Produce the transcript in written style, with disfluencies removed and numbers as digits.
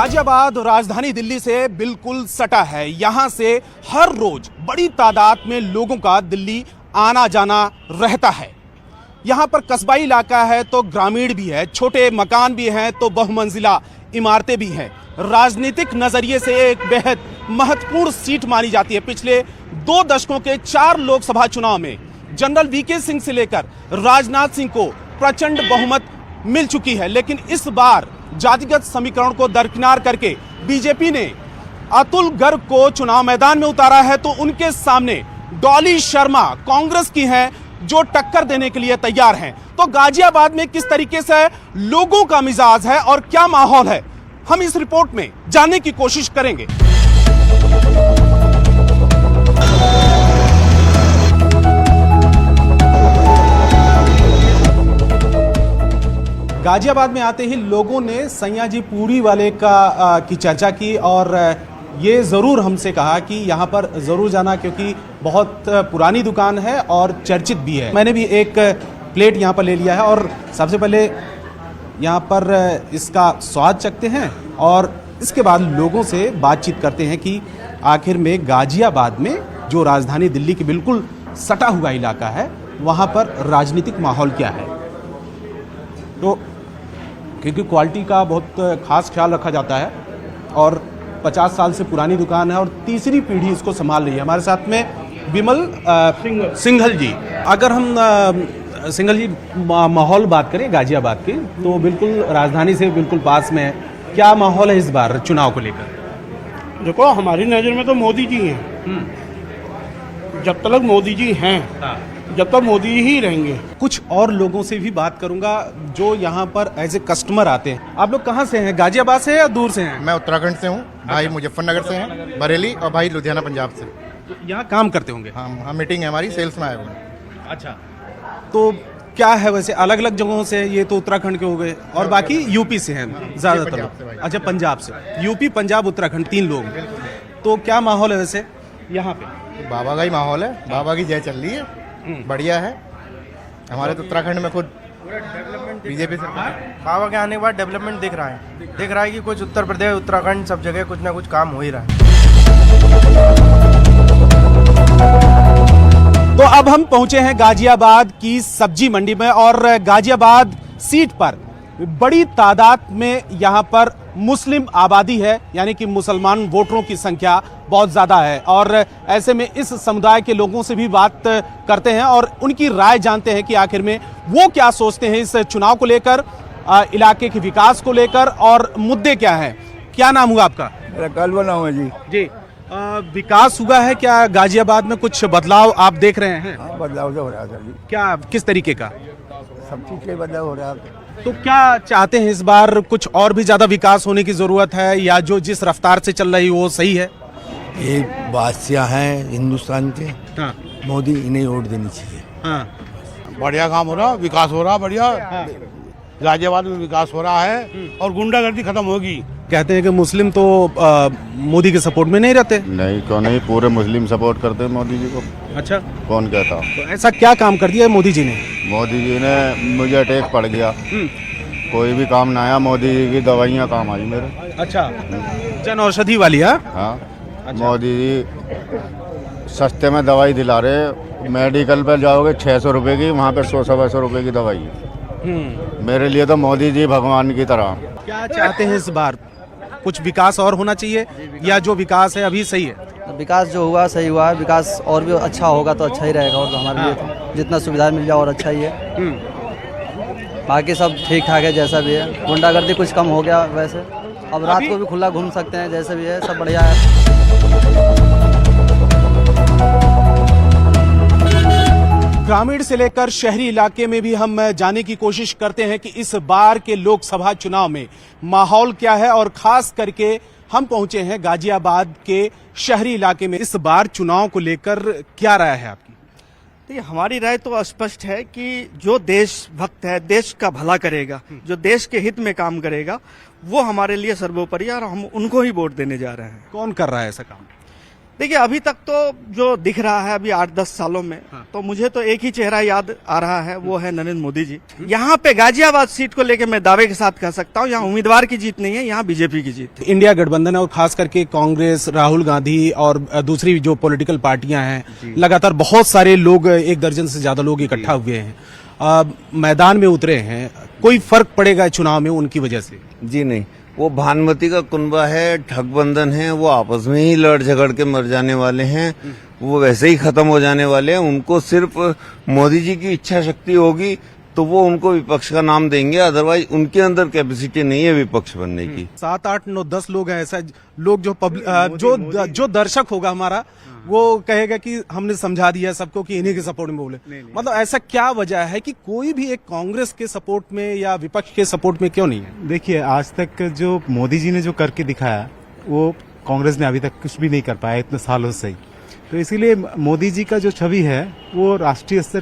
गाजियाबाद राजधानी दिल्ली से बिल्कुल सटा है। यहां से हर रोज बड़ी तादाद में लोगों का दिल्ली आना जाना रहता है। यहां पर कस्बाई इलाका है तो ग्रामीण भी है, छोटे मकान भी हैं तो बहुमंजिला इमारतें भी हैं। राजनीतिक नजरिए से एक बेहद महत्वपूर्ण सीट मानी जाती है। पिछले 2 दशकों के 4 लोकसभा चुनाव में जनरल वीके सिंह से लेकर राजनाथ सिंह को प्रचंड बहुमत मिल चुकी है, लेकिन इस बार जातिगत समीकरण को दरकिनार करके बीजेपी ने अतुल गर्ग को चुनाव मैदान में उतारा है। तो उनके सामने डॉली शर्मा कांग्रेस की हैं जो टक्कर देने के लिए तैयार हैं। तो गाजियाबाद में किस तरीके से लोगों का मिजाज है और क्या माहौल है, हम इस रिपोर्ट में जानने की कोशिश करेंगे। गाजियाबाद में आते ही लोगों ने सैयाजी पूरी वाले की चर्चा की और ये ज़रूर हमसे कहा कि यहाँ पर ज़रूर जाना, क्योंकि बहुत पुरानी दुकान है और चर्चित भी है। मैंने भी एक प्लेट यहाँ पर ले लिया है और सबसे पहले यहाँ पर इसका स्वाद चखते हैं और इसके बाद लोगों से बातचीत करते हैं कि आखिर में गाजियाबाद में जो राजधानी दिल्ली के बिल्कुल सटा हुआ इलाका है वहाँ पर राजनीतिक माहौल क्या है। तो क्योंकि क्वालिटी का बहुत खास ख्याल रखा जाता है और 50 साल से पुरानी दुकान है और तीसरी पीढ़ी इसको संभाल रही है। हमारे साथ में विमल सिंघल जी। अगर हम सिंघल जी माहौल बात करें गाजियाबाद की, तो बिल्कुल राजधानी से बिल्कुल पास में है। क्या माहौल है इस बार चुनाव को लेकर? देखो, हमारी नज़र में तो मोदी जी हैं। जब तक मोदी जी हैं, जब तक मोदी ही रहेंगे। कुछ और लोगों से भी बात करूंगा जो यहाँ पर एज ए कस्टमर आते हैं। आप लोग कहाँ से हैं? गाजियाबाद से या दूर से हैं? मैं उत्तराखंड से हूँ, भाई मुजफ्फरनगर से हैं, बरेली, और भाई लुधियाना पंजाब से। तो यहाँ काम करते होंगे? हाँ, मीटिंग है हमारी, सेल्स में आए हुए हैं। अच्छा, तो क्या है वैसे अलग अलग जगहों से? ये तो उत्तराखंड के हो गए और बाकी यूपी से हैं ज़्यादातर। अच्छा, पंजाब से। यूपी, पंजाब, उत्तराखंड 3 लोग। तो क्या माहौल है वैसे यहाँ पे? बाबा का ही माहौल है, बाबा की जय चल रही है, बढ़िया है। हमारे तो उत्तराखंड में खुद बीजेपी सरकार, बाबा के आने के बाद डेवलपमेंट दिख रहा है कि कुछ उत्तर प्रदेश, उत्तराखंड, सब जगह कुछ ना कुछ काम हो ही रहा है। तो अब हम पहुंचे हैं गाजियाबाद की सब्जी मंडी में और गाजियाबाद सीट पर बड़ी तादाद में यहाँ पर मुस्लिम आबादी है, यानी कि मुसलमान वोटरों की संख्या बहुत ज़्यादा है। और ऐसे में इस समुदाय के लोगों से भी बात करते हैं और उनकी राय जानते हैं कि आखिर में वो क्या सोचते हैं इस चुनाव को लेकर, इलाके के विकास को लेकर और मुद्दे क्या हैं। क्या नाम हुआ आपका? मेरा कालवा नाम है जी। जी, विकास हुआ है क्या गाजियाबाद में? कुछ बदलाव आप देख रहे हैं? हाँ, बदलाव तो हो रहा था जी। क्या, किस तरीके का? सब चीज का बदलाव हो रहा है। तो क्या चाहते हैं इस बार कुछ और भी ज्यादा विकास होने की जरूरत है या जो जिस रफ्तार से चल रही है वो सही है? ये बादशाह हैं हिंदुस्तान के। हाँ। मोदी इन्हें वोट देनी चाहिए। हाँ। बढ़िया काम हो रहा, विकास हो रहा, बढ़िया। हाँ। गाजियाबाद में विकास हो रहा है और गुंडागर्दी खत्म होगी। कहते हैं कि मुस्लिम तो मोदी के सपोर्ट में नहीं रहते। नहीं, क्यों नहीं, पूरे मुस्लिम सपोर्ट करते हैं मोदी जी को। अच्छा, कौन कहता? तो ऐसा क्या काम कर दिया है मोदी जी ने? मोदी जी ने, मुझे अटैक पड़ गया, कोई भी काम ना आया, मोदी जी की दवाइयाँ काम आई मेरे। अच्छा, जन औषधि वाली? हाँ, अच्छा। मोदी जी सस्ते में दवाई दिला रहे। मेडिकल पर जाओगे 600 रुपये की, वहाँ पर 100-125 रुपये की दवाई है। मेरे लिए तो मोदी जी भगवान की तरह। क्या चाहते हैं इस बार? कुछ विकास और होना चाहिए या जो विकास है अभी सही है? विकास जो हुआ सही हुआ है, विकास और भी अच्छा होगा तो अच्छा ही रहेगा। और तो हमारे लिए तो जितना सुविधा मिल जाए और अच्छा ही है। बाकी सब ठीक ठाक है जैसा भी है। गुंडागर्दी कुछ कम हो गया वैसे। अब रात को भी खुला घूम सकते हैं, जैसे भी है सब बढ़िया है। ग्रामीण से लेकर शहरी इलाके में भी हम जाने की कोशिश करते हैं कि इस बार के लोकसभा चुनाव में माहौल क्या है और खास करके हम पहुंचे हैं गाजियाबाद के शहरी इलाके में। इस बार चुनाव को लेकर क्या राय है आपकी? देखिए, हमारी राय तो स्पष्ट है कि जो देशभक्त है, देश का भला करेगा, जो देश के हित में काम करेगा, वो हमारे लिए सर्वोपरि है और हम उनको ही वोट देने जा रहे हैं। कौन कर रहा है ऐसा काम? देखिए अभी तक तो जो दिख रहा है अभी 8-10 सालों में, तो मुझे तो एक ही चेहरा याद आ रहा है, वो है नरेंद्र मोदी जी। यहाँ पे गाजियाबाद सीट को लेके मैं दावे के साथ कह सकता हूँ, यहाँ उम्मीदवार की जीत नहीं है, यहाँ बीजेपी की जीत है। इंडिया गठबंधन है और खास करके कांग्रेस, राहुल गांधी और दूसरी जो पॉलिटिकल पार्टियां हैं, लगातार बहुत सारे लोग, 1 दर्जन से ज्यादा लोग इकट्ठा हुए हैं, मैदान में उतरे हैं। कोई फर्क पड़ेगा चुनाव में उनकी वजह से? जी नहीं, वो भानुमति का कुनबा है, ठगबंधन है, वो आपस में ही लड़ झगड़ के मर जाने वाले हैं, वो वैसे ही खत्म हो जाने वाले हैं। उनको सिर्फ मोदी जी की इच्छा शक्ति होगी तो वो उनको विपक्ष का नाम देंगे, अदरवाइज उनके अंदर कैपेसिटी नहीं है विपक्ष बनने की। 7, 8, 9, 10 लोग हैं ऐसा लोग जो दर्शक होगा हमारा, वो कहेगा कि हमने समझा दिया सबको कि इन्हीं के सपोर्ट में बोले। मतलब ऐसा क्या वजह है कि कोई भी एक कांग्रेस के सपोर्ट में या विपक्ष के सपोर्ट में क्यों नहीं है? देखिए, आज तक जो मोदी जी ने जो करके दिखाया वो कांग्रेस ने अभी तक कुछ भी नहीं कर पाया इतने सालों से ही। तो इसीलिए मोदी जी का जो छवि है वो राष्ट्रीय स्तर